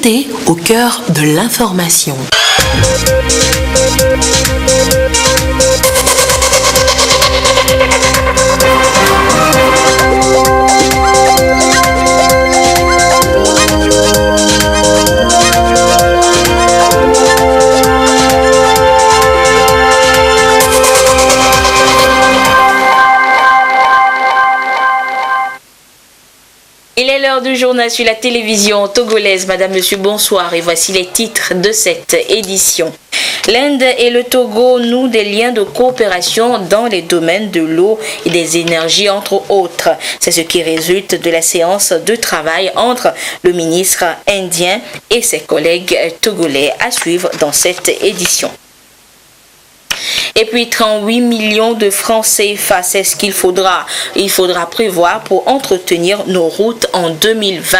Restez au cœur de l'information. Il est l'heure du journal sur la télévision togolaise. Madame, Monsieur, bonsoir et voici les titres de cette édition. L'Inde et le Togo nouent des liens de coopération dans les domaines de l'eau et des énergies, entre autres. C'est ce qui résulte de la séance de travail entre le ministre indien et ses collègues togolais à suivre dans cette édition. Et puis 38 millions de francs CFA, c'est ce qu'il faudra prévoir pour entretenir nos routes en 2020.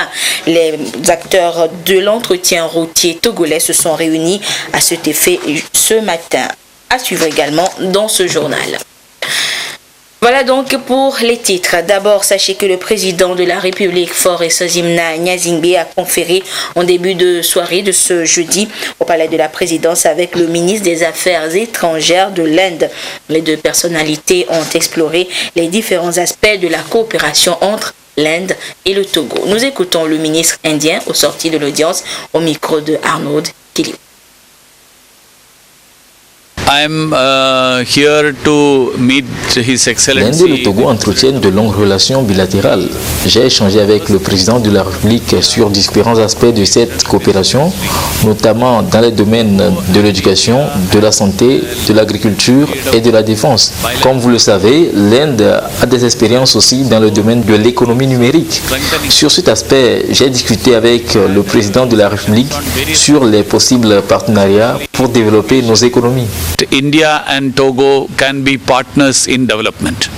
Les acteurs de l'entretien routier togolais se sont réunis à cet effet ce matin. À suivre également dans ce journal. Voilà donc pour les titres. D'abord, sachez que le président de la République, Faure Sozimna Gnassingbé, a conféré en début de soirée de ce jeudi au palais de la présidence avec le ministre des Affaires étrangères de l'Inde. Les deux personnalités ont exploré les différents aspects de la coopération entre l'Inde et le Togo. Nous écoutons le ministre indien au sorti de l'audience au micro de Arnaud Kili. L'Inde et le Togo entretiennent de longues relations bilatérales. J'ai échangé avec le président de la République sur différents aspects de cette coopération, notamment dans les domaines de l'éducation, de la santé, de l'agriculture et de la défense. Comme vous le savez, l'Inde a des expériences aussi dans le domaine de l'économie numérique. Sur cet aspect, j'ai discuté avec le président de la République sur les possibles partenariats pour développer nos économies. India and Togo can be partners in development.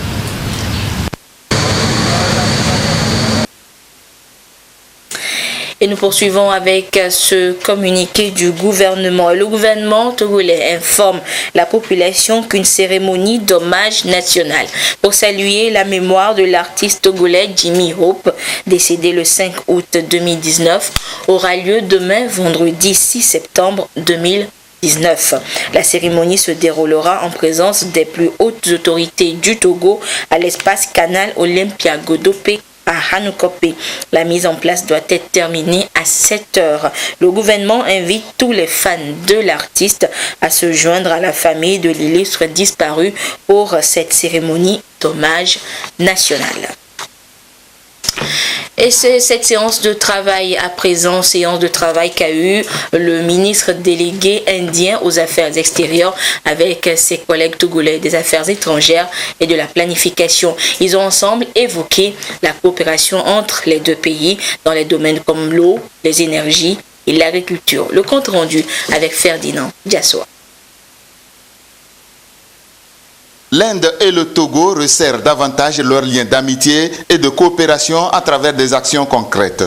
Et nous poursuivons avec ce communiqué du gouvernement. Le gouvernement togolais informe la population qu'une cérémonie d'hommage national pour saluer la mémoire de l'artiste togolais Jimmy Hope, décédé le 5 août 2019, aura lieu demain, vendredi 6 septembre 2019. La cérémonie se déroulera en présence des plus hautes autorités du Togo à l'espace Canal Olympia Godopé à Hanoukope. La mise en place doit être terminée à 7 heures. Le gouvernement invite tous les fans de l'artiste à se joindre à la famille de l'illustre disparu pour cette cérémonie d'hommage national. Et c'est cette séance de travail à présent, séance de travail qu'a eu le ministre délégué indien aux affaires extérieures avec ses collègues togolais des affaires étrangères et de la planification. Ils ont ensemble évoqué la coopération entre les deux pays dans les domaines comme l'eau, les énergies et l'agriculture. Le compte rendu avec Ferdinand Diassoa. L'Inde et le Togo resserrent davantage leurs liens d'amitié et de coopération à travers des actions concrètes.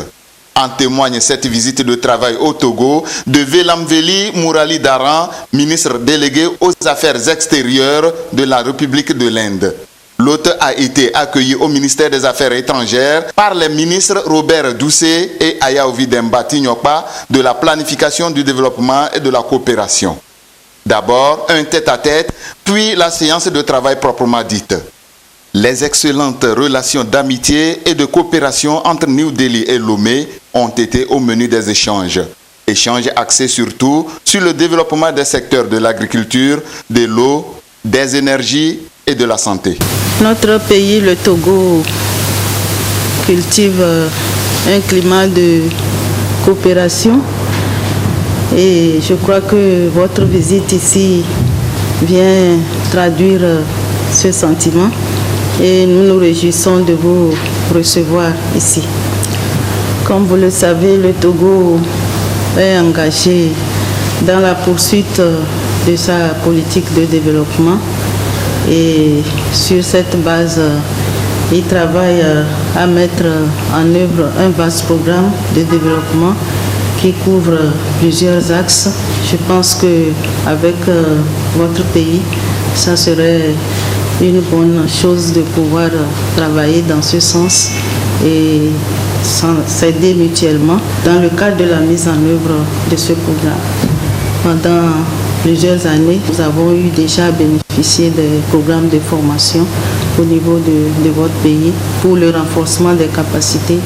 En témoigne cette visite de travail au Togo de Velamveli Mourali Daran, ministre délégué aux affaires extérieures de la République de l'Inde. L'hôte a été accueilli au ministère des Affaires étrangères par les ministres Robert Doucet et Ayaovi Dembati Nyokpa de la planification du développement et de la coopération. D'abord, un tête-à-tête, puis la séance de travail proprement dite. Les excellentes relations d'amitié et de coopération entre New Delhi et Lomé ont été au menu des échanges. Échanges axés surtout sur le développement des secteurs de l'agriculture, de l'eau, des énergies et de la santé. Notre pays, le Togo, cultive un climat de coopération. Et je crois que votre visite ici vient traduire ce sentiment et nous nous réjouissons de vous recevoir ici. Comme vous le savez, le Togo est engagé dans la poursuite de sa politique de développement et sur cette base, il travaille à mettre en œuvre un vaste programme de développement qui couvre plusieurs axes. Je pense qu'avec votre pays, ça serait une bonne chose de pouvoir travailler dans ce sens et s'aider mutuellement dans le cadre de la mise en œuvre de ce programme. Pendant plusieurs années, nous avons eu déjà bénéficié des programmes de formation au niveau de votre pays pour le renforcement des capacités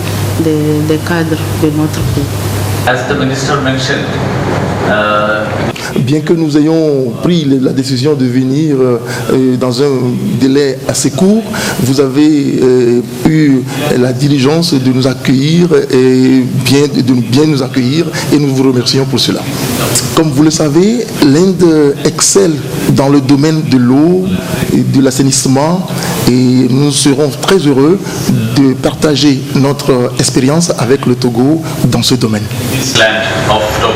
des cadres de notre pays. As the minister mentioned, bien que nous ayons pris la décision de venir dans un délai assez court, vous avez eu la diligence de nous accueillir et de bien nous accueillir et nous vous remercions pour cela. Comme vous le savez, l'Inde excelle dans le domaine de l'eau et de l'assainissement et nous serons très heureux de partager notre expérience avec le Togo dans ce domaine. this land of Togo.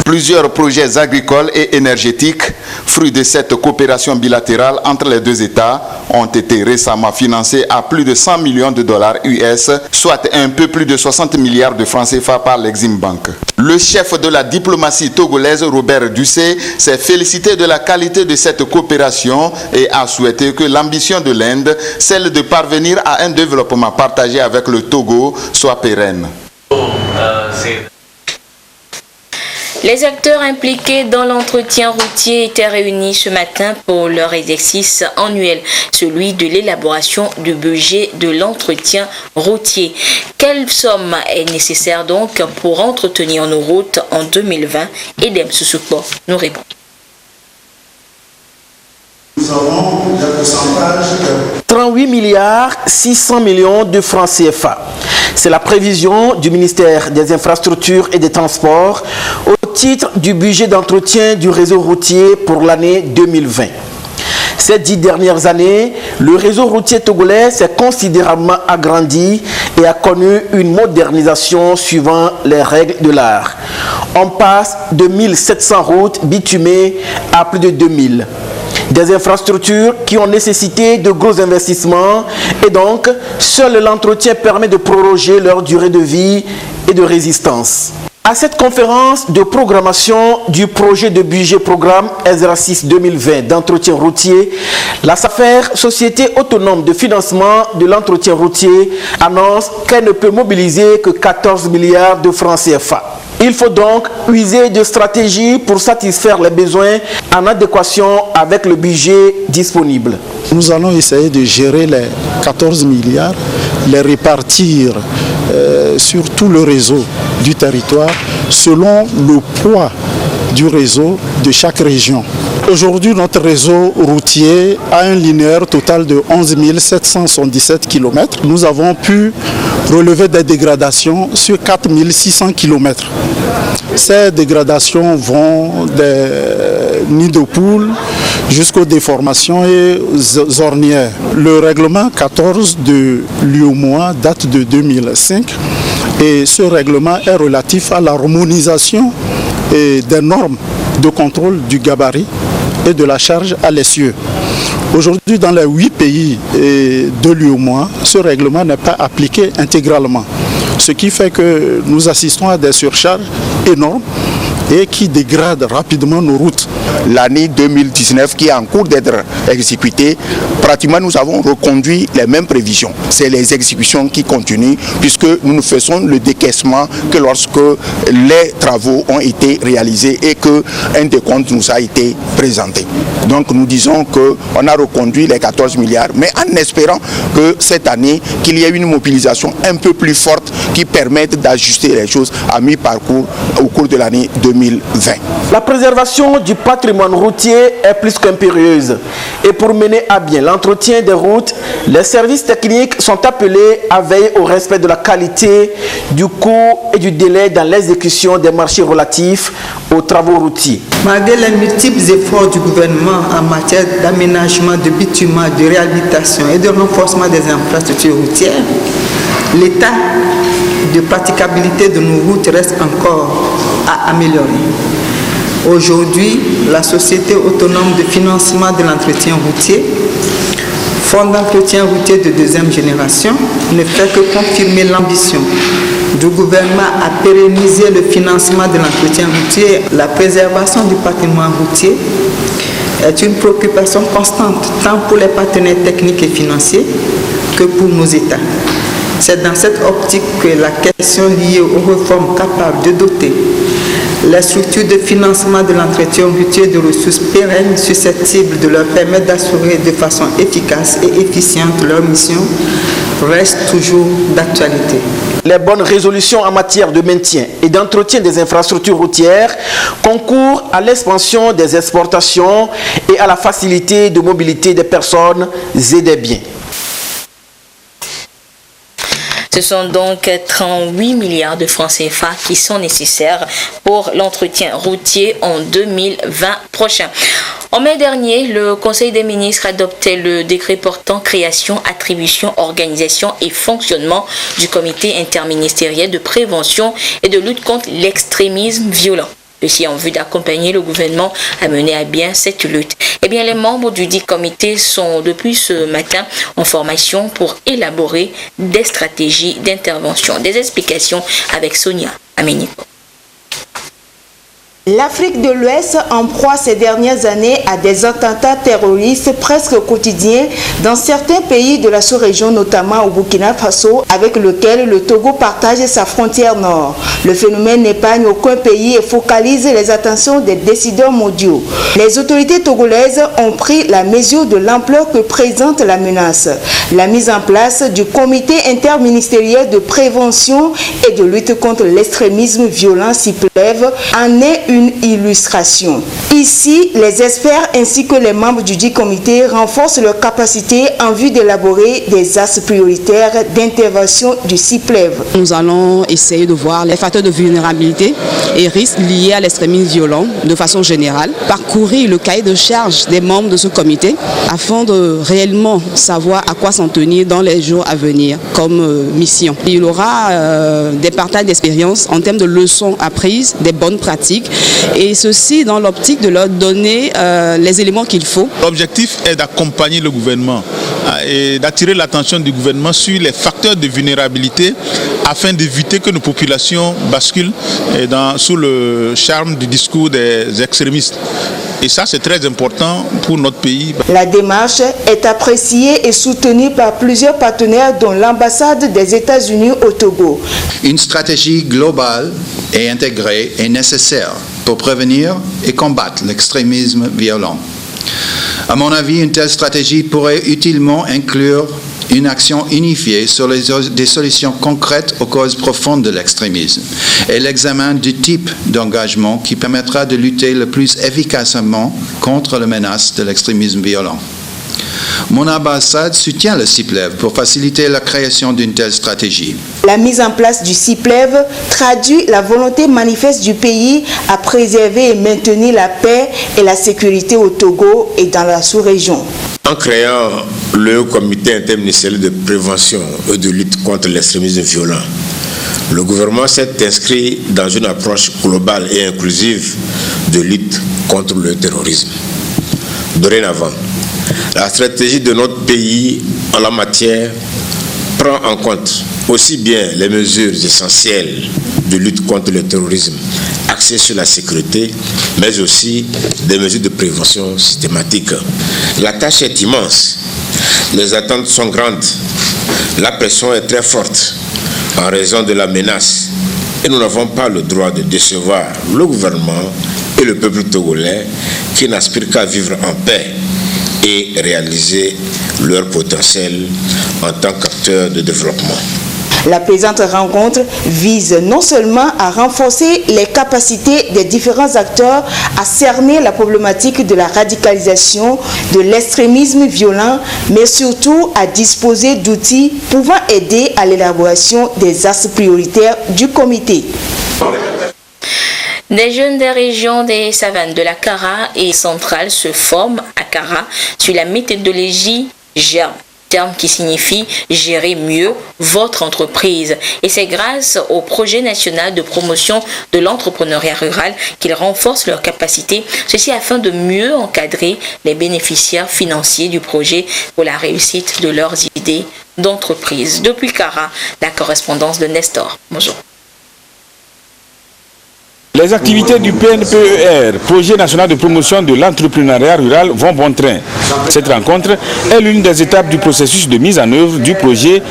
Plusieurs projets agricoles et énergétiques, fruits de cette coopération bilatérale entre les deux États, ont été récemment financés à plus de 100 millions de dollars US, soit un peu plus de 60 milliards de francs CFA par l'Exim Bank. Le chef de la diplomatie togolaise, Robert Dussé, s'est félicité de la qualité de cette coopération et a souhaité que l'ambition de l'Inde, celle de parvenir à un développement partagé avec le Togo, soit pérenne. Les acteurs impliqués dans l'entretien routier étaient réunis ce matin pour leur exercice annuel, celui de l'élaboration du budget de l'entretien routier. Quelle somme est nécessaire donc pour entretenir nos routes en 2020? Edem Soussoupo nous répond. Nous avons le pourcentage de 38 milliards 600 millions de francs CFA. C'est la prévision du ministère des Infrastructures et des Transports au titre du budget d'entretien du réseau routier pour l'année 2020. Ces 10 dernières années, le réseau routier togolais s'est considérablement agrandi et a connu une modernisation suivant les règles de l'art. On passe de 1700 routes bitumées à plus de 2000. Des infrastructures qui ont nécessité de gros investissements et donc seul l'entretien permet de proroger leur durée de vie et de résistance. À cette conférence de programmation du projet de budget programme exercice 2020 d'entretien routier, la SAFER, Société autonome de financement de l'entretien routier, annonce qu'elle ne peut mobiliser que 14 milliards de francs CFA. Il faut donc user de stratégies pour satisfaire les besoins en adéquation avec le budget disponible. Nous allons essayer de gérer les 14 milliards, les répartir sur tout le réseau du territoire selon le poids du réseau de chaque région. Aujourd'hui, notre réseau routier a un linéaire total de 11 777 km. Nous avons pu relever des dégradations sur 4 600 km. Ces dégradations vont des nids de poules jusqu'aux déformations et aux ornières. Le règlement 14 de l'UOMOA date de 2005 et ce règlement est relatif à l'harmonisation des normes de contrôle du gabarit et de la charge à l'essieu. Aujourd'hui, dans les 8 pays de l'UOMOA, ce règlement n'est pas appliqué intégralement, ce qui fait que nous assistons à des surcharges énormes et qui dégradent rapidement nos routes. L'année 2019 qui est en cours d'être exécutée, pratiquement nous avons reconduit les mêmes prévisions. C'est les exécutions qui continuent puisque nous ne faisons le décaissement que lorsque les travaux ont été réalisés et qu'un décompte nous a été présenté. Donc nous disons qu'on a reconduit les 14 milliards, mais en espérant que cette année, qu'il y ait une mobilisation un peu plus forte qui permette d'ajuster les choses à mi-parcours au cours de l'année 2020. La préservation du patrimoine routier est plus qu'impérieuse. Et pour mener à bien l'entretien des routes, les services techniques sont appelés à veiller au respect de la qualité, du coût et du délai dans l'exécution des marchés relatifs aux travaux routiers. Malgré les multiples efforts du gouvernement en matière d'aménagement, de bitumage, de réhabilitation et de renforcement des infrastructures routières, l'état de praticabilité de nos routes reste encore à améliorer. Aujourd'hui, la Société autonome de financement de l'entretien routier, Fonds d'entretien routier de deuxième génération, ne fait que confirmer l'ambition du gouvernement à pérenniser le financement de l'entretien routier. La préservation du patrimoine routier est une préoccupation constante, tant pour les partenaires techniques et financiers que pour nos États. C'est dans cette optique que la question liée aux réformes capables de doter la structure de financement de l'entretien routier de ressources pérennes susceptibles de leur permettre d'assurer de façon efficace et efficiente leur mission reste toujours d'actualité. Les bonnes résolutions en matière de maintien et d'entretien des infrastructures routières concourent à l'expansion des exportations et à la facilité de mobilité des personnes et des biens. Ce sont donc 38 milliards de francs CFA qui sont nécessaires pour l'entretien routier en 2020 prochain. En mai dernier, le Conseil des ministres adoptait le décret portant création, attribution, organisation et fonctionnement du comité interministériel de prévention et de lutte contre l'extrémisme violent. Ceci en vue d'accompagner le gouvernement à mener à bien cette lutte. Eh bien, les membres du dit comité sont depuis ce matin en formation pour élaborer des stratégies d'intervention. Des explications avec Sonia Aménico. L'Afrique de l'Ouest en proie ces dernières années à des attentats terroristes presque quotidiens dans certains pays de la sous-région, notamment au Burkina Faso, avec lequel le Togo partage sa frontière nord. Le phénomène n'épargne aucun pays et focalise les attentions des décideurs mondiaux. Les autorités togolaises ont pris la mesure de l'ampleur que présente la menace. La mise en place du comité interministériel de prévention et de lutte contre l'extrémisme violent CIPLEV en est une illustration. Ici, les experts ainsi que les membres du dit comité renforcent leurs capacités en vue d'élaborer des axes prioritaires d'intervention du CIPLEV. Nous allons essayer de voir les facteurs de vulnérabilité et risques liés à l'extrémisme violent de façon générale, parcourir le cahier de charge des membres de ce comité afin de réellement savoir à quoi s'en tenir dans les jours à venir comme mission. Il y aura des partages d'expériences en termes de leçons apprises, des bonnes pratiques, et ceci dans l'optique de leur donner les éléments qu'il faut. L'objectif est d'accompagner le gouvernement et d'attirer l'attention du gouvernement sur les facteurs de vulnérabilité afin d'éviter que nos populations basculent sous le charme du discours des extrémistes. Et ça, c'est très important pour notre pays. La démarche est appréciée et soutenue par plusieurs partenaires, dont l'ambassade des États-Unis au Togo. Une stratégie globale et intégrée est nécessaire pour prévenir et combattre l'extrémisme violent. À mon avis, une telle stratégie pourrait utilement inclure une action unifiée sur des solutions concrètes aux causes profondes de l'extrémisme et l'examen du type d'engagement qui permettra de lutter le plus efficacement contre la menace de l'extrémisme violent. Mon ambassade soutient le CIPLEV pour faciliter la création d'une telle stratégie. La mise en place du CIPLEV traduit la volonté manifeste du pays à préserver et maintenir la paix et la sécurité au Togo et dans la sous-région. En créant le comité interministériel de prévention et de lutte contre l'extrémisme violent, le gouvernement s'est inscrit dans une approche globale et inclusive de lutte contre le terrorisme. Dorénavant, la stratégie de notre pays en la matière prend en compte aussi bien les mesures essentielles de lutte contre le terrorisme axées sur la sécurité, mais aussi des mesures de prévention systématique. La tâche est immense, les attentes sont grandes, la pression est très forte en raison de la menace et nous n'avons pas le droit de décevoir le gouvernement et le peuple togolais qui n'aspirent qu'à vivre en paix et réaliser leur potentiel en tant qu'acteurs de développement. La présente rencontre vise non seulement à renforcer les capacités des différents acteurs à cerner la problématique de la radicalisation, de l'extrémisme violent, mais surtout à disposer d'outils pouvant aider à l'élaboration des axes prioritaires du comité. Des jeunes des régions des savanes de la Kara et centrale se forment à Kara sur la méthodologie GERM, terme qui signifie gérer mieux votre entreprise. Et c'est grâce au projet national de promotion de l'entrepreneuriat rural qu'ils renforcent leurs capacités, ceci afin de mieux encadrer les bénéficiaires financiers du projet pour la réussite de leurs idées d'entreprise. Depuis Kara, la correspondance de Nestor. Bonjour. Les activités du PNPER, Projet national de promotion de l'entrepreneuriat rural, vont bon train. Cette rencontre est l'une des étapes du processus de mise en œuvre du projet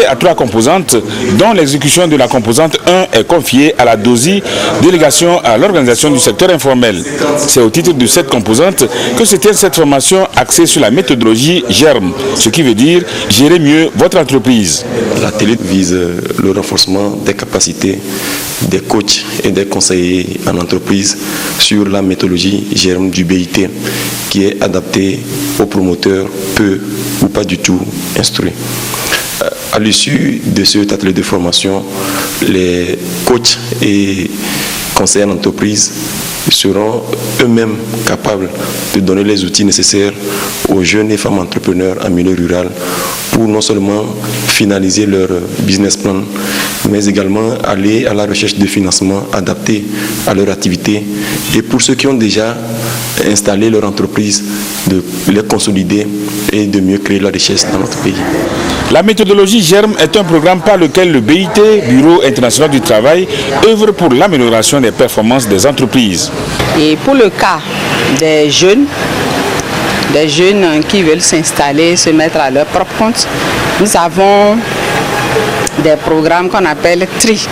à 3 composantes, dont l'exécution de la composante 1 est confiée à la DOSI, délégation à l'organisation du secteur informel. C'est au titre de cette composante que se tient cette formation axée sur la méthodologie GERM, ce qui veut dire gérer mieux votre entreprise. L'atelier vise le renforcement des capacités des coachs et des conseillers en entreprise sur la méthodologie GERM du BIT, qui est adaptée aux promoteurs peu ou pas du tout instruits. À l'issue de cet atelier de formation, les coachs et conseillers en entreprise seront eux-mêmes capables de donner les outils nécessaires aux jeunes et femmes entrepreneurs en milieu rural pour non seulement finaliser leur business plan, mais également aller à la recherche de financement adapté à leur activité, et pour ceux qui ont déjà installé leur entreprise, de les consolider et de mieux créer la richesse dans notre pays. La méthodologie GERM est un programme par lequel le BIT, Bureau international du travail, œuvre pour l'amélioration des performances des entreprises. Et pour le cas des jeunes qui veulent s'installer, se mettre à leur propre compte, nous avons des programmes qu'on appelle TRI.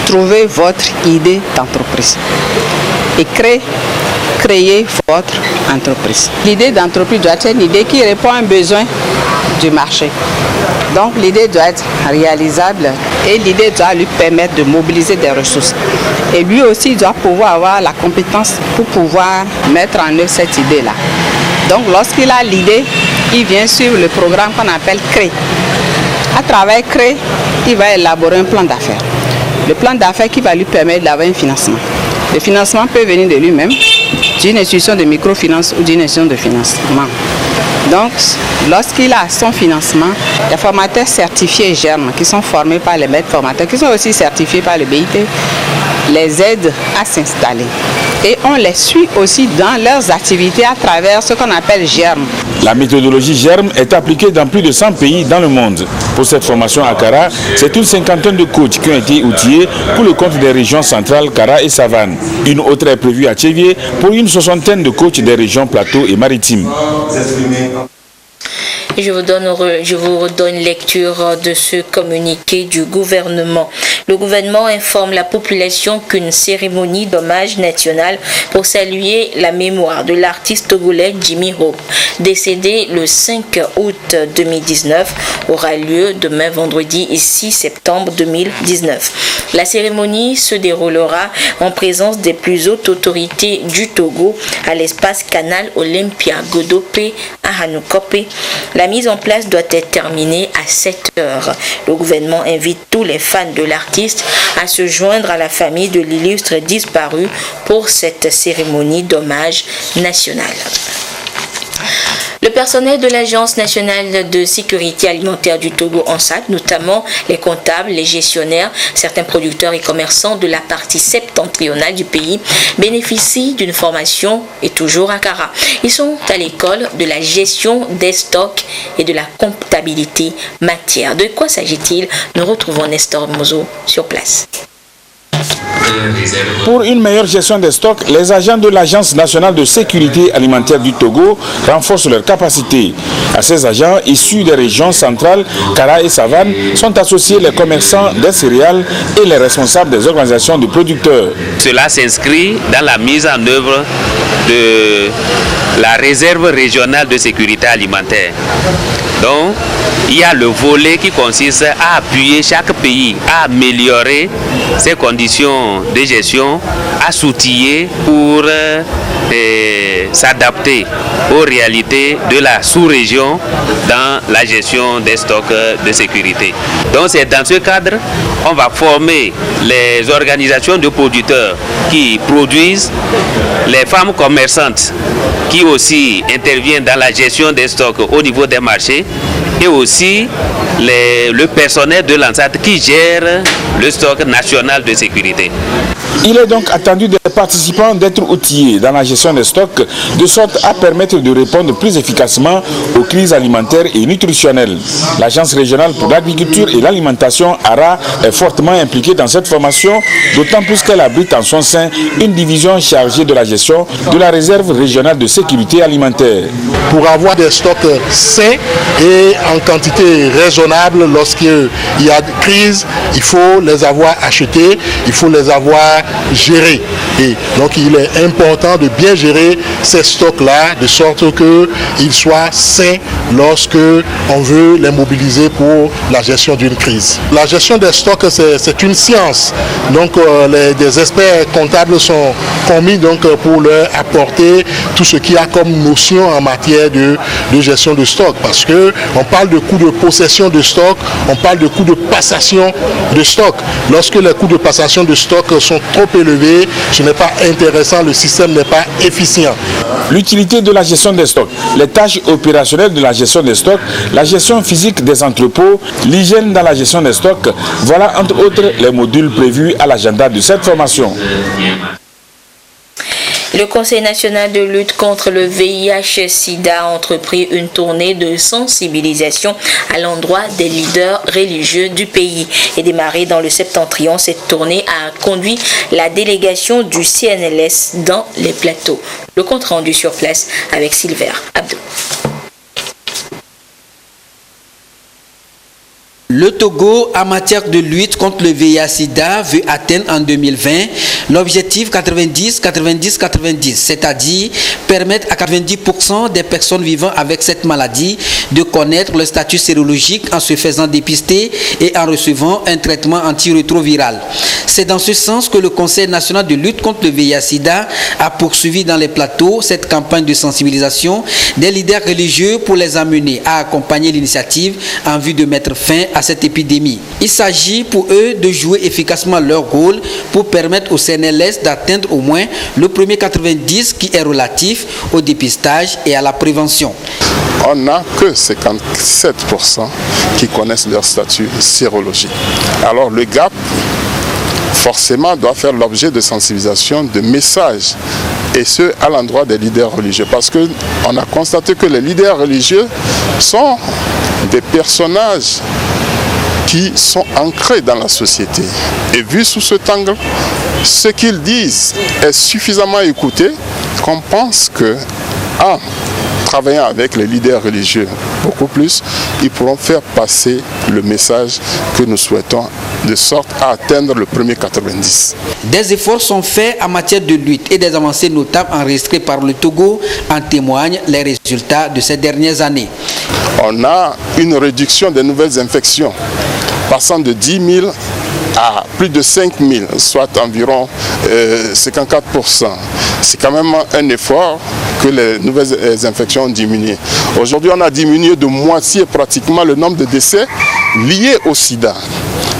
Trouvez votre idée d'entreprise et créer votre entreprise. L'idée d'entreprise doit être une idée qui répond à un besoin du marché. Donc l'idée doit être réalisable et l'idée doit lui permettre de mobiliser des ressources. Et lui aussi doit pouvoir avoir la compétence pour pouvoir mettre en œuvre cette idée-là. Donc lorsqu'il a l'idée, il vient suivre le programme qu'on appelle CRÉ. À travers CRÉ, il va élaborer un plan d'affaires. Le plan d'affaires qui va lui permettre d'avoir un financement. Le financement peut venir de lui-même, d'une institution de microfinance ou d'une institution de financement. Donc, lorsqu'il a son financement, les formateurs certifiés GERM, qui sont formés par les maîtres formateurs, qui sont aussi certifiés par le BIT, les aident à s'installer. Et on les suit aussi dans leurs activités à travers ce qu'on appelle GERM. La méthodologie GERM est appliquée dans plus de 100 pays dans le monde. Pour cette formation à Kara, c'est une cinquantaine de coachs qui ont été outillés pour le compte des régions centrales, Kara et Savane. Une autre est prévue à Tchévier pour une soixantaine de coachs des régions plateaux et maritimes. Je vous redonne lecture de ce communiqué du gouvernement. Le gouvernement informe la population qu'une cérémonie d'hommage national pour saluer la mémoire de l'artiste togolais Jimmy Hope, décédé le 5 août 2019, aura lieu demain vendredi 6 septembre 2019. La cérémonie se déroulera en présence des plus hautes autorités du Togo à l'espace Canal Olympia Godopé à Hanukope. La mise en place doit être terminée à 7 heures. Le gouvernement invite tous les fans de l'artiste à se joindre à la famille de l'illustre disparu pour cette cérémonie d'hommage nationale. Le personnel de l'Agence nationale de sécurité alimentaire du Togo, ANSAT, notamment les comptables, les gestionnaires, certains producteurs et commerçants de la partie septentrionale du pays, bénéficient d'une formation et toujours à Kara. Ils sont à l'école de la gestion des stocks et de la comptabilité matière. De quoi s'agit-il? Nous retrouvons Nestor Mozo sur place. Pour une meilleure gestion des stocks, les agents de l'Agence nationale de sécurité alimentaire du Togo renforcent leurs capacités. À ces agents issus des régions centrales, Kara et Savane, sont associés les commerçants des céréales et les responsables des organisations de producteurs. Cela s'inscrit dans la mise en œuvre de la réserve régionale de sécurité alimentaire. Donc, il y a le volet qui consiste à appuyer chaque pays, à améliorer ses conditions de gestion, à s'outiller pour s'adapter aux réalités de la sous-région dans la gestion des stocks de sécurité. Donc c'est dans ce cadre qu'on va former les organisations de producteurs qui produisent, les femmes commerçantes qui aussi interviennent dans la gestion des stocks au niveau des marchés, et aussi le personnel de l'ANSAT qui gère le stock national de sécurité. Il est donc attendu des participants d'être outillés dans la gestion des stocks de sorte à permettre de répondre plus efficacement aux crises alimentaires et nutritionnelles. L'Agence régionale pour l'agriculture et l'alimentation ARA est fortement impliquée dans cette formation, d'autant plus qu'elle abrite en son sein une division chargée de la gestion de la réserve régionale de sécurité alimentaire. Pour avoir des stocks sains et en quantité raisonnable lorsqu'il y a des crises, il faut les avoir achetés, il faut les avoir gérés. Et donc il est important de bien gérer ces stocks-là de sorte qu'ils soient sains lorsque on veut les mobiliser pour la gestion d'une crise. La gestion des stocks, c'est une science. Donc des experts comptables sont commis donc, pour leur apporter tout ce qu'il y a comme notion en matière de gestion de stock. Parce qu'on parle de coûts de possession de stock, on parle de coûts de passation de stock. Lorsque les coûts de passation de stock sont trop élevés, ce n'est pas intéressant, le système n'est pas efficient. L'utilité de la gestion des stocks, les tâches opérationnelles de la gestion des stocks, la gestion physique des entrepôts, l'hygiène dans la gestion des stocks, voilà entre autres les modules prévus à l'agenda de cette formation. Le Conseil national de lutte contre le VIH-Sida a entrepris une tournée de sensibilisation à l'endroit des leaders religieux du pays. Et démarrée dans le septentrion, cette tournée a conduit la délégation du CNLS dans les plateaux. Le compte rendu sur place avec Silver Abdou. Le Togo, en matière de lutte contre le VIH-Sida, veut atteindre en 2020 l'objectif 90-90-90, c'est-à-dire permettre à 90% des personnes vivant avec cette maladie de connaître le statut sérologique en se faisant dépister et en recevant un traitement antirétroviral. C'est dans ce sens que le Conseil national de lutte contre le VIH-Sida a poursuivi dans les plateaux cette campagne de sensibilisation des leaders religieux pour les amener à accompagner l'initiative en vue de mettre fin à cette épidémie. Il s'agit pour eux de jouer efficacement leur rôle pour permettre au CNLS d'atteindre au moins le premier 90 qui est relatif au dépistage et à la prévention. On n'a que 57% qui connaissent leur statut sérologique. Alors le gap, forcément, doit faire l'objet de sensibilisation, de messages, et ce, à l'endroit des leaders religieux. Parce qu'on a constaté que les leaders religieux sont des personnages qui sont ancrés dans la société. Et vu sous cet angle, ce qu'ils disent est suffisamment écouté qu'on pense que, en travaillant avec les leaders religieux beaucoup plus, ils pourront faire passer le message que nous souhaitons de sorte à atteindre le premier 90. Des efforts sont faits en matière de lutte et des avancées notables enregistrées par le Togo en témoignent les résultats de ces dernières années. On a une réduction des nouvelles infections passant de 10 000 à plus de 5 000, soit environ 54%. C'est quand même un effort que les nouvelles infections ont diminué. Aujourd'hui, on a diminué de moitié pratiquement le nombre de décès liés au sida.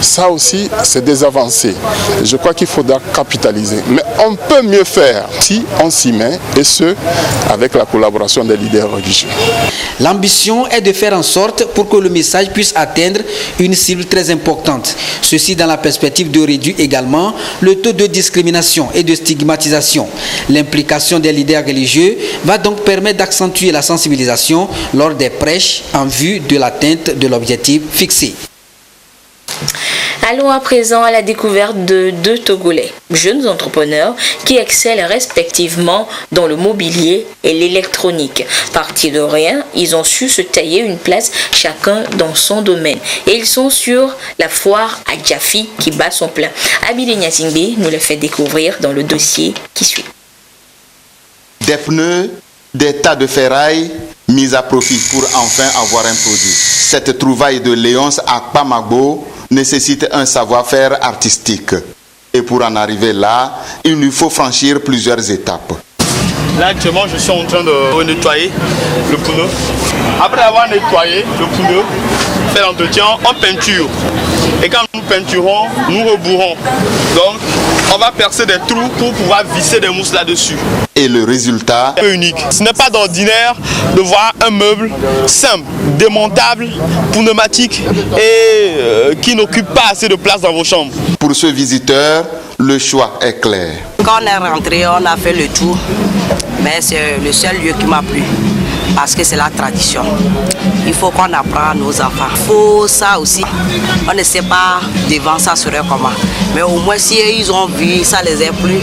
Ça aussi, c'est des avancées. Je crois qu'il faudra capitaliser. Mais on peut mieux faire si on s'y met, et ce, avec la collaboration des leaders religieux. L'ambition est de faire en sorte pour que le message puisse atteindre une cible très importante. Ceci dans la perspective de réduire également le taux de discrimination et de stigmatisation. L'implication des leaders religieux va donc permettre d'accentuer la sensibilisation lors des prêches en vue de l'atteinte de l'objectif fixé. Allons à présent à la découverte de deux Togolais, jeunes entrepreneurs qui excellent respectivement dans le mobilier et l'électronique. Partis de rien, ils ont su se tailler une place chacun dans son domaine. Et ils sont sur la foire à Djafi qui bat son plein. Abidé Nyasingbe nous le fait découvrir dans le dossier qui suit. Des pneus, des tas de ferraille mis à profit pour enfin avoir un produit. Cette trouvaille de Léonce à Pamagbo nécessite un savoir-faire artistique. Et pour en arriver là, il lui faut franchir plusieurs étapes. Là actuellement je suis en train de nettoyer le pneu. Après avoir nettoyé le pneu, fait l'entretien, on peinture. Et quand nous peinturons, nous rebourrons. Donc on va percer des trous pour pouvoir visser des mousses là-dessus. Et le résultat est unique. Ce n'est pas d'ordinaire de voir un meuble simple, démontable, pneumatique et qui n'occupe pas assez de place dans vos chambres. Pour ce visiteur, le choix est clair. Quand on est rentré, on a fait le tour, mais c'est le seul lieu qui m'a plu. Parce que c'est la tradition. Il faut qu'on apprenne à nos enfants. Il faut ça aussi. On ne sait pas devant ça serait comment. Mais au moins si ils ont vu, ça les a plu.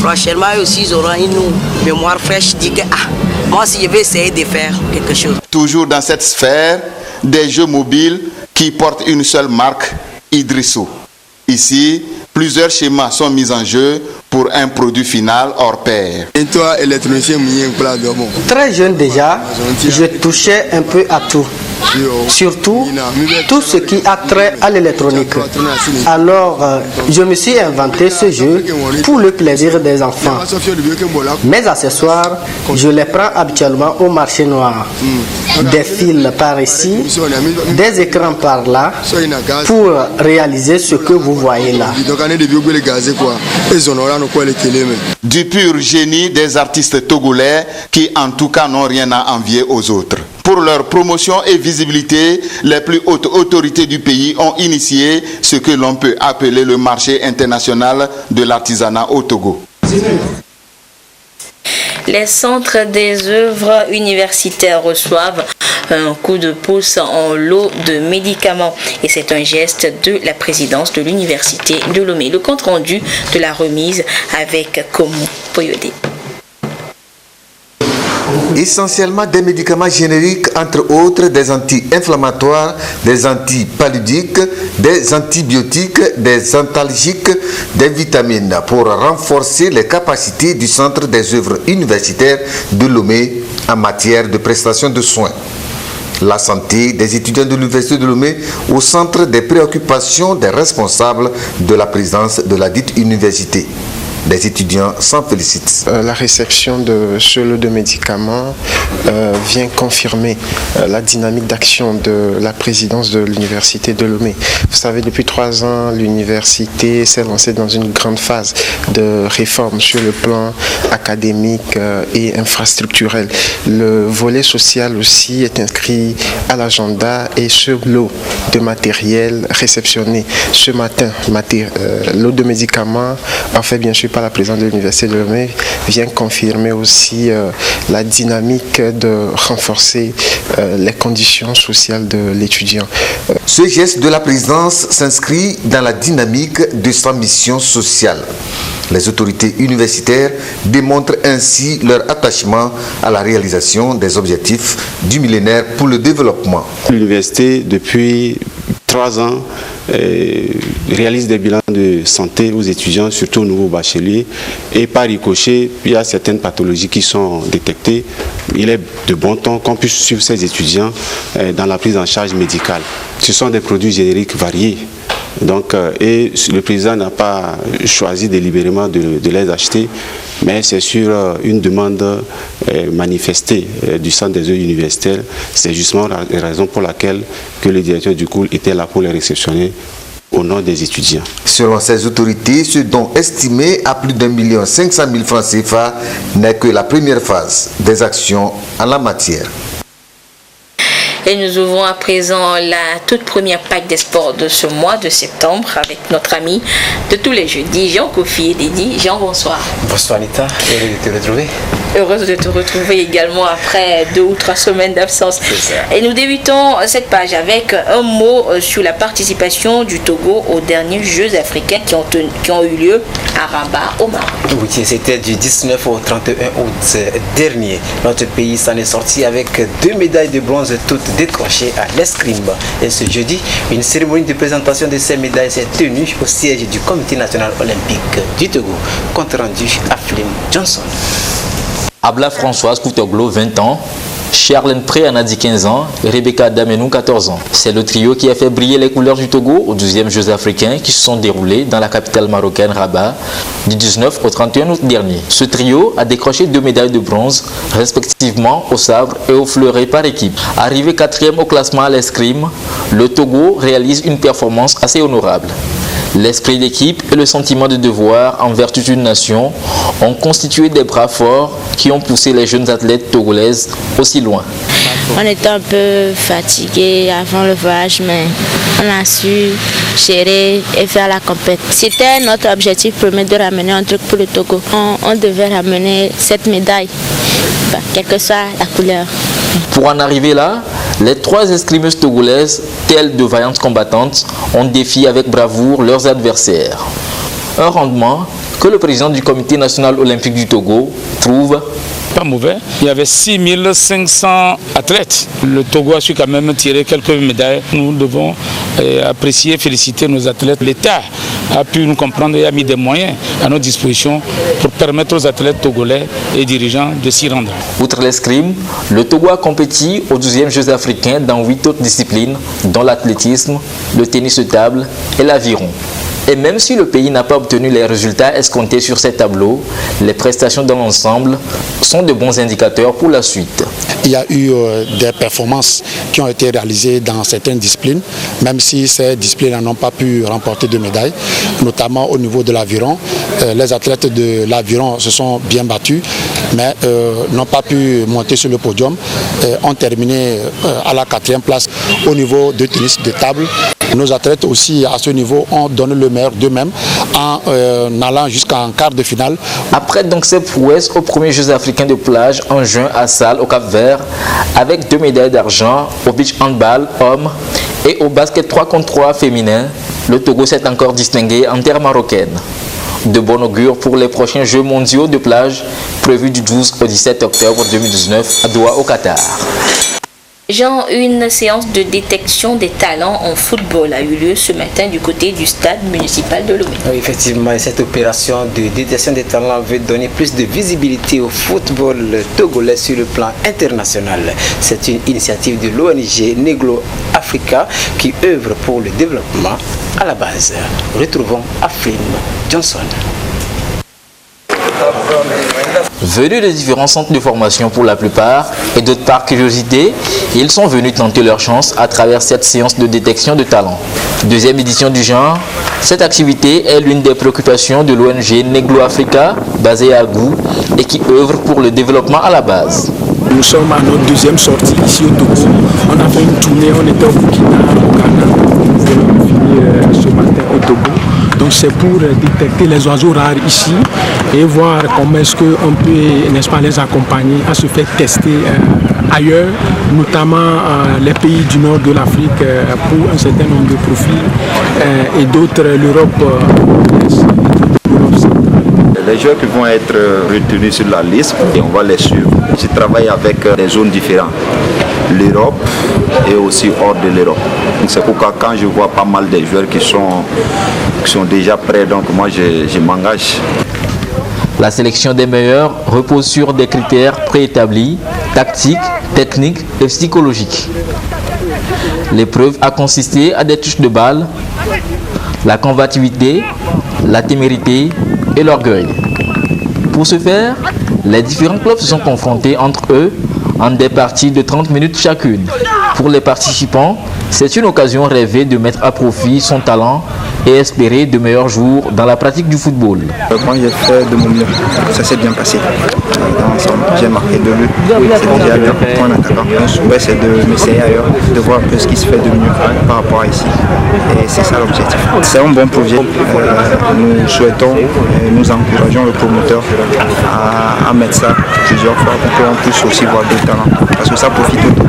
Prochainement aussi ils auront une mémoire fraîche. Dit que moi aussi je vais essayer de faire quelque chose. Toujours dans cette sphère, des jeux mobiles qui portent une seule marque, Idrissou. Ici, plusieurs schémas sont mis en jeu pour un produit final hors pair. Et toi, électronicien, très jeune déjà, je touchais un peu à tout. Surtout tout ce qui a trait à l'électronique. Alors, je me suis inventé ce jeu pour le plaisir des enfants. Mes accessoires, je les prends habituellement au marché noir. Des fils par ici, des écrans par là, pour réaliser ce que vous voyez là. Du pur génie des artistes togolais qui en tout cas n'ont rien à envier aux autres. Pour leur promotion et visibilité, les plus hautes autorités du pays ont initié ce que l'on peut appeler le marché international de l'artisanat au Togo. Les centres des œuvres universitaires reçoivent un coup de pouce en lot de médicaments et c'est un geste de la présidence de l'université de Lomé. Le compte rendu de la remise avec Komu Poyodé. Essentiellement des médicaments génériques, entre autres des anti-inflammatoires, des antipaludiques, des antibiotiques, des antalgiques, des vitamines pour renforcer les capacités du centre des œuvres universitaires de Lomé en matière de prestation de soins. La santé des étudiants de l'université de Lomé au centre des préoccupations des responsables de la présidence de la dite université. Les étudiants s'en félicitent. La réception de ce lot de médicaments vient confirmer la dynamique d'action de la présidence de l'université de Lomé. Vous savez, depuis 3 ans, l'université s'est lancée dans une grande phase de réforme sur le plan académique et infrastructurel. Le volet social aussi est inscrit à l'agenda et ce lot de matériel réceptionné ce matin, lot de médicaments, en fait bien sûr par la présidente de l'université de Lomé, vient confirmer aussi la dynamique de renforcer les conditions sociales de l'étudiant. Ce geste de la présidence s'inscrit dans la dynamique de sa mission sociale. Les autorités universitaires démontrent ainsi leur attachement à la réalisation des objectifs du millénaire pour le développement. L'université, depuis 3 ans, réalise des bilans de santé aux étudiants, surtout aux nouveaux bacheliers. Et par ricochet, il y a certaines pathologies qui sont détectées. Il est de bon temps qu'on puisse suivre ces étudiants dans la prise en charge médicale. Ce sont des produits génériques variés. Donc, et le président n'a pas choisi délibérément de les acheter, mais c'est sur une demande manifestée du centre des œuvres universitaires. C'est justement la raison pour laquelle que le directeur du cours était là pour les réceptionner au nom des étudiants. Selon ces autorités, ce don estimé à plus d'1 500 000 francs CFA n'est que la première phase des actions en la matière. Et nous ouvrons à présent la toute première Pâques des sports de ce mois de septembre avec notre ami de tous les jeudis, Jean Kofi et Dédi. Jean, bonsoir. Bonsoir Anita, heureux de te retrouver. Heureuse de te retrouver également après 2 ou 3 semaines d'absence. Et nous débutons cette page avec un mot sur la participation du Togo aux derniers Jeux africains qui ont eu lieu à Rabat, au Maroc. Oui, c'était du 19 au 31 août dernier. Notre pays s'en est sorti avec 2 médailles de bronze toutes décrochées à l'escrime. Et ce jeudi, une cérémonie de présentation de ces médailles s'est tenue au siège du Comité national olympique du Togo. Compte rendu à Flynn Johnson. Abla Françoise Koutoglo, 20 ans, Charlène Pré Anadi, 15 ans, et Rebecca Damenou, 14 ans. C'est le trio qui a fait briller les couleurs du Togo aux 12e Jeux africains qui se sont déroulés dans la capitale marocaine Rabat du 19 au 31 août dernier. Ce trio a décroché 2 médailles de bronze, respectivement au sabre et au fleuret par équipe. Arrivé 4e au classement à l'escrime, le Togo réalise une performance assez honorable. L'esprit d'équipe et le sentiment de devoir envers toute une nation ont constitué des bras forts qui ont poussé les jeunes athlètes togolaises aussi loin. On était un peu fatigués avant le voyage, mais on a su gérer et faire la compétition. C'était notre objectif premier de ramener un truc pour le Togo. On devait ramener cette médaille, quelle que soit la couleur. Pour en arriver là, les 3 escrimeuses togolaises, telles de vaillantes combattantes, ont défié avec bravoure leurs adversaires. Un rendement que le président du comité national olympique du Togo trouve pas mauvais. Il y avait 6500 athlètes. Le Togo a su quand même tirer quelques médailles. Nous devons apprécier, féliciter nos athlètes. L'État a pu nous comprendre et a mis des moyens à notre disposition pour permettre aux athlètes togolais et dirigeants de s'y rendre. Outre l'escrime, le Togo a compéti aux 12e Jeux africains dans 8 autres disciplines, dont l'athlétisme, le tennis de table et l'aviron. Et même si le pays n'a pas obtenu les résultats escomptés sur ces tableaux, les prestations dans l'ensemble sont de bons indicateurs pour la suite. Il y a eu des performances qui ont été réalisées dans certaines disciplines, même si ces disciplines n'ont pas pu remporter de médailles, notamment au niveau de l'aviron. Les athlètes de l'aviron se sont bien battus, mais n'ont pas pu monter sur le podium, ont terminé à la 4e place au niveau de tennis de table. Nos athlètes aussi à ce niveau ont donné le meilleur d'eux-mêmes en allant jusqu'en quart de finale. Après donc ces prouesses aux premiers Jeux africains de plage en juin à Sal au Cap-Vert, avec 2 médailles d'argent au beach handball homme et au basket 3 contre 3 féminin, le Togo s'est encore distingué en terre marocaine. De bon augure pour les prochains Jeux mondiaux de plage prévus du 12 au 17 octobre 2019 à Doha au Qatar. Jean, une séance de détection des talents en football a eu lieu ce matin du côté du stade municipal de Lomé. Oui, effectivement, cette opération de détection des talents veut donner plus de visibilité au football togolais sur le plan international. C'est une initiative de l'ONG Neglo Africa qui œuvre pour le développement à la base. Retrouvons Aflin Johnson. Venus de différents centres de formation pour la plupart et d'autres par curiosité, ils sont venus tenter leur chance à travers cette séance de détection de talent. 2e édition du genre, cette activité est l'une des préoccupations de l'ONG Neglo Africa, basée à Gou, et qui œuvre pour le développement à la base. Nous sommes à notre 2e sortie ici au Togo. On a fait une tournée, on était au Burkina, au Ghana, nous venons finir ce matin au Togo. Donc c'est pour détecter les oiseaux rares ici et voir comment est-ce qu'on peut, n'est-ce pas, les accompagner à se faire tester ailleurs, notamment les pays du nord de l'Afrique pour un certain nombre de profils et d'autres l'Europe. Les joueurs qui vont être retenus sur la liste, et on va les suivre. Je travaille avec des zones différentes, l'Europe et aussi hors de l'Europe. C'est pourquoi quand je vois pas mal de joueurs qui sont déjà prêts, donc moi je m'engage. La sélection des meilleurs repose sur des critères préétablis, tactiques, techniques et psychologiques. L'épreuve a consisté à des touches de balle, la combativité, la témérité et l'orgueil. Pour ce faire, les différents clubs se sont confrontés entre eux en des parties de 30 minutes chacune. Pour les participants, c'est une occasion rêvée de mettre à profit son talent et espérer de meilleurs jours dans la pratique du football. Moi j'ai fait de mon mieux, ça s'est bien passé. Dans l'ensemble, j'ai marqué 2 buts, c'est déjà bien pour un attaquant. Mon souhait c'est de m'essayer ailleurs, de voir un peu ce qui se fait de mieux par rapport à ici. Et c'est ça l'objectif. C'est un bon projet. Nous souhaitons, nous encourageons le promoteur à mettre ça plusieurs fois pour qu'on puisse aussi voir d'autres talents. Parce que ça profite au Togo,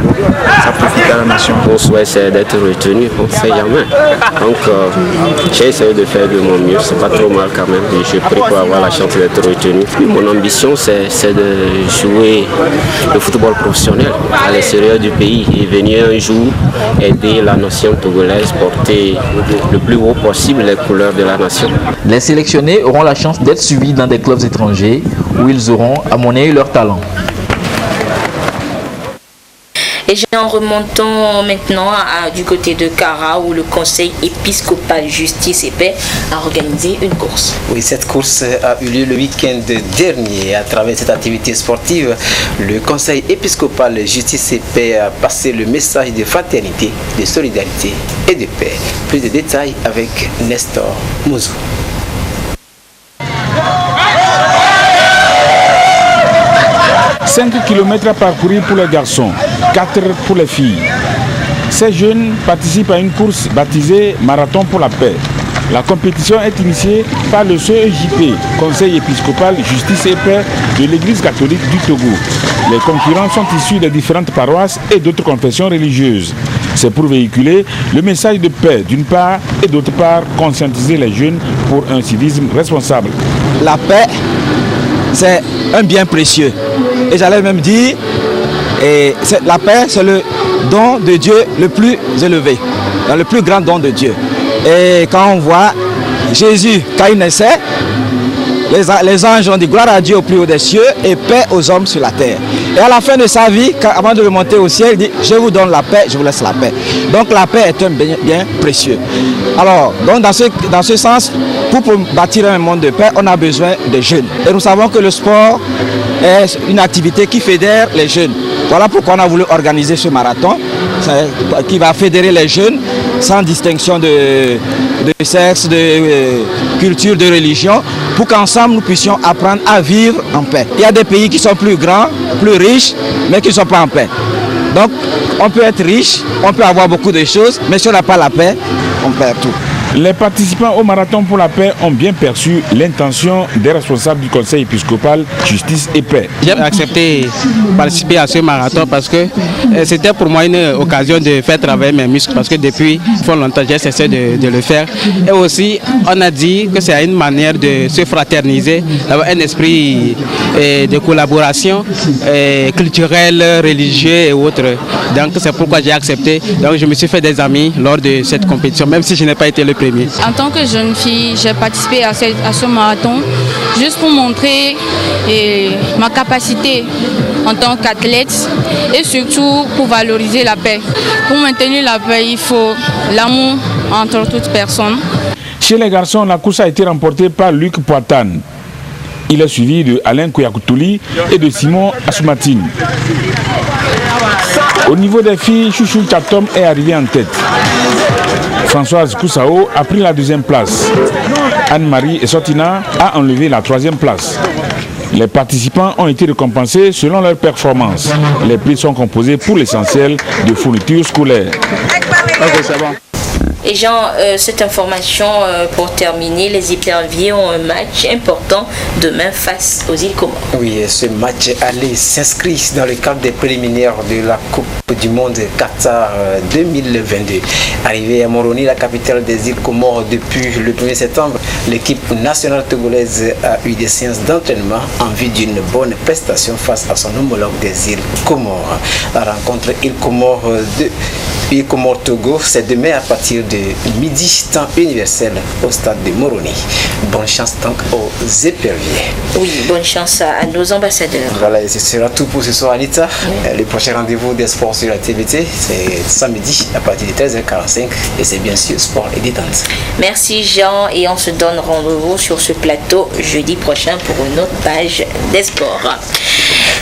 ça profite à la nation. Mon souhait c'est d'être retenu, on ne sait jamais. Donc j'ai essayé de faire de mon mieux, c'est pas trop mal quand même. Et je prie pour avoir la chance d'être retenu. Mon ambition c'est de jouer le football professionnel à l'extérieur du pays et venir un jour aider la nation togolaise, porter le plus haut possible les couleurs de la nation. Les sélectionnés auront la chance d'être suivis dans des clubs étrangers où ils auront à monnayer leur talent. Et en remontant maintenant du côté de Kara, où le Conseil épiscopal Justice et Paix a organisé une course. Oui, cette course a eu lieu le week-end dernier. À travers cette activité sportive, le Conseil épiscopal Justice et Paix a passé le message de fraternité, de solidarité et de paix. Plus de détails avec Nestor Mouzou. 5 km à parcourir pour les garçons, 4 pour les filles. Ces jeunes participent à une course baptisée Marathon pour la paix. La compétition est initiée par le CEJP, Conseil épiscopal Justice et Paix de l'Église catholique du Togo. Les concurrents sont issus des différentes paroisses et d'autres confessions religieuses. C'est pour véhiculer le message de paix d'une part et d'autre part conscientiser les jeunes pour un civisme responsable. La paix, c'est un bien précieux. Et j'allais même dire, la paix, c'est le don de Dieu le plus élevé, le plus grand don de Dieu. Et quand on voit Jésus, quand il naissait, les anges ont dit gloire à Dieu au plus haut des cieux et paix aux hommes sur la terre. Et à la fin de sa vie, avant de remonter au ciel, il dit je vous donne la paix, je vous laisse la paix. Donc la paix est un bien précieux. Alors, donc dans ce sens, pour bâtir un monde de paix, on a besoin des jeunes. Et nous savons que le sport est une activité qui fédère les jeunes. Voilà pourquoi on a voulu organiser ce marathon qui va fédérer les jeunes sans distinction de sexe, de culture, de religion, pour qu'ensemble nous puissions apprendre à vivre en paix. Il y a des pays qui sont plus grands, plus riches, mais qui ne sont pas en paix. Donc on peut être riche, on peut avoir beaucoup de choses, mais si on n'a pas la paix, on perd tout. Les participants au Marathon pour la paix ont bien perçu l'intention des responsables du Conseil épiscopal Justice et Paix. J'ai accepté de participer à ce marathon parce que c'était pour moi une occasion de faire travailler mes muscles parce que depuis fort longtemps j'ai cessé de le faire. Et aussi on a dit que c'est une manière de se fraterniser, d'avoir un esprit de collaboration culturelle, religieuse et autres. Donc c'est pourquoi j'ai accepté. Donc je me suis fait des amis lors de cette compétition, même si je n'ai pas été le premier. En tant que jeune fille, j'ai participé à ce marathon juste pour montrer ma capacité en tant qu'athlète et surtout pour valoriser la paix. Pour maintenir la paix, il faut l'amour entre toutes personnes. Chez les garçons, la course a été remportée par Luc Poitane. Il est suivi de Alain Kouyakoutoli et de Simon Asoumatine. Au niveau des filles, Chouchou Chatom est arrivé en tête. Françoise Koussao a pris la deuxième place. Anne-Marie Essotina a enlevé la troisième place. Les participants ont été récompensés selon leur performance. Les prix sont composés pour l'essentiel de fournitures scolaires. Ok, c'est bon. Et Jean, cette information pour terminer, les éperviers ont un match important demain face aux îles Comores. Oui, ce match allait s'inscrit dans le cadre des préliminaires de la Coupe du Monde Qatar 2022. Arrivé à Moroni, la capitale des îles Comores depuis le 1er septembre, l'équipe nationale togolaise a eu des séances d'entraînement en vue d'une bonne prestation face à son homologue des îles Comores. La rencontre îles Comores Togo, c'est demain à partir de midi, temps universel au stade de Moroni. Bonne chance donc aux éperviers. Oui, bonne chance à nos ambassadeurs. Voilà, et ce sera tout pour ce soir, Anita. Oui. Le prochain rendez-vous des sports sur la TVT, c'est samedi à partir de 13h45 et c'est bien sûr sport et détente. Merci Jean et on se donne rendez-vous sur ce plateau jeudi prochain pour une autre page des sports.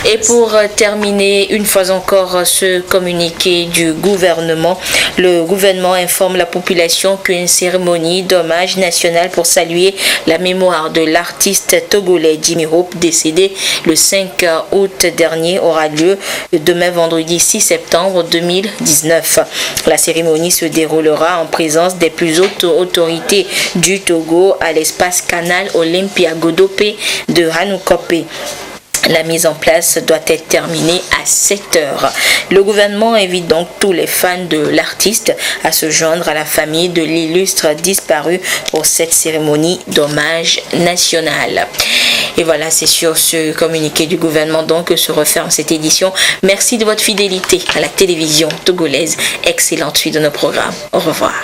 Et pour terminer, une fois encore, ce communiqué du gouvernement, le gouvernement informe la population qu'une cérémonie d'hommage national pour saluer la mémoire de l'artiste togolais Jimmy Hope, décédé le 5 août dernier, aura lieu demain vendredi 6 septembre 2019. La cérémonie se déroulera en présence des plus hautes autorités du Togo à l'espace Canal Olympia Godopé de Hanoukope. La mise en place doit être terminée à 7 heures. Le gouvernement invite donc tous les fans de l'artiste à se joindre à la famille de l'illustre disparu pour cette cérémonie d'hommage national. Et voilà, c'est sur ce communiqué du gouvernement donc que se referme cette édition. Merci de votre fidélité à la télévision togolaise. Excellente suite de nos programmes. Au revoir.